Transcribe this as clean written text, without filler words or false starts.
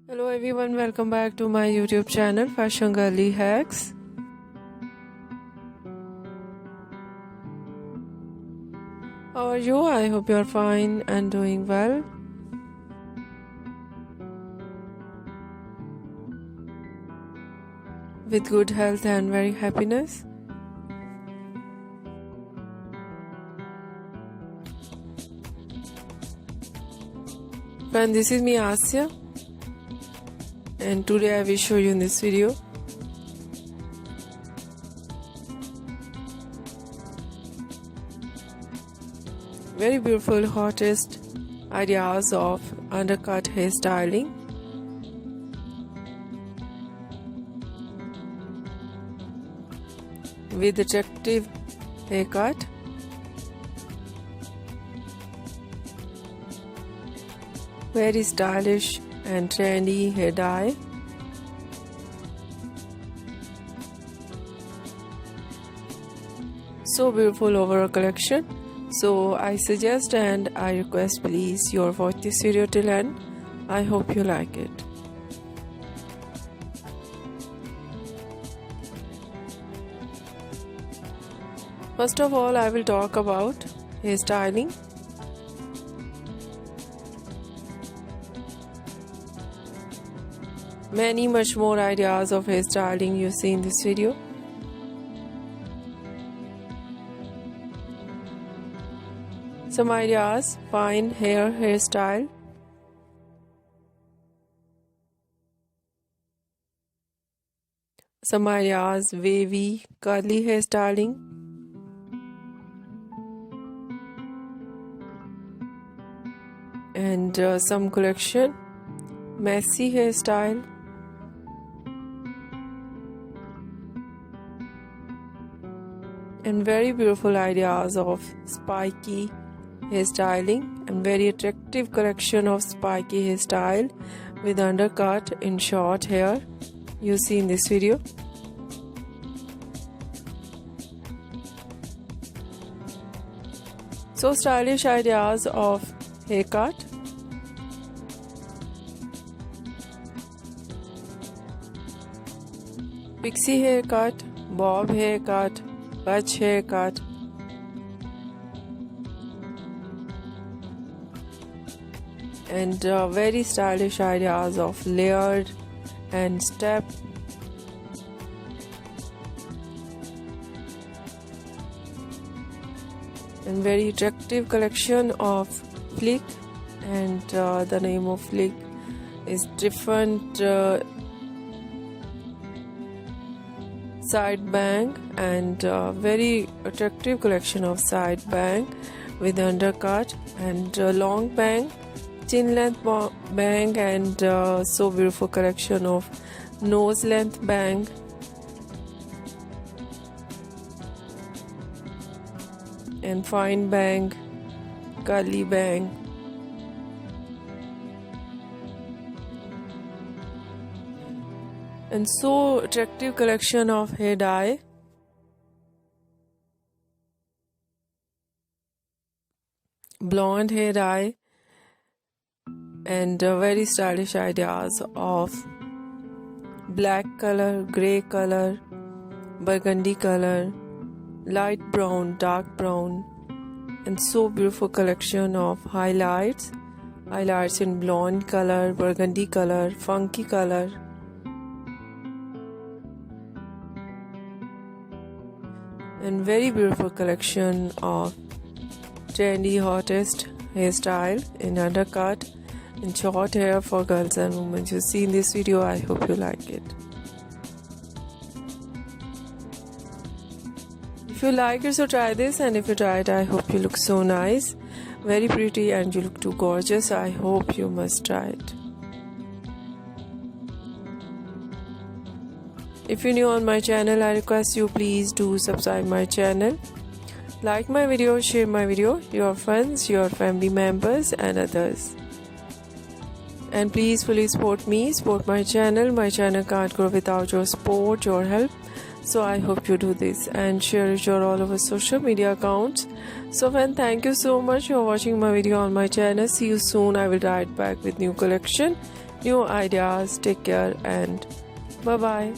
Hello everyone, welcome back to my YouTube channel Fashion Girly Hacks. How are you? I hope you are fine and doing well. With good health and very happiness. Friend, this is me Asya. And today I will show you in this video very beautiful hottest ideas of undercut hairstyling. With attractive haircut, very stylish and trendy hair dye, so beautiful overall collection. So I suggest and I request please you watch this video till end. I hope you like it. First of all, I will talk about hairstyling. Much more ideas of hairstyling you see in this video. Some ideas: fine hairstyle, some ideas: wavy curly hairstyling, and some collection messy hairstyle, and very beautiful ideas of spiky hairstyling and very attractive collection of spiky hairstyle with undercut in short hair you see in this video. So stylish ideas of haircut. Pixie haircut, bob haircut, butch haircut, and very stylish ideas of layered and step, and very attractive collection of flick, and the name of flick is different side bang, and very attractive collection of side bang with undercut and long bang, chin length bang, and so beautiful collection of nose length bang, and fine bang, curly bang, and so attractive collection of hair dye. Blonde hair dye, and very stylish ideas of black color, grey color, burgundy color, light brown, dark brown, and so beautiful collection of highlights in blonde color, burgundy color, funky color, and very beautiful collection of trendy hottest hairstyle in undercut in short hair for girls and women you see in this video. I hope you like it. If you like it, so try this, and if you try it, I hope you look so nice, very pretty, and you look too gorgeous. I hope you must try it. If you're new on my channel, I request you please do subscribe my channel, like my video, share my video, your friends, your family members and others. And please fully support me, support my channel. My channel can't grow without your support, your help. So I hope you do this and share it your all over social media accounts. So friend, thank you so much for watching my video on my channel. See you soon. I will write back with new collection new ideas. Take care and bye bye.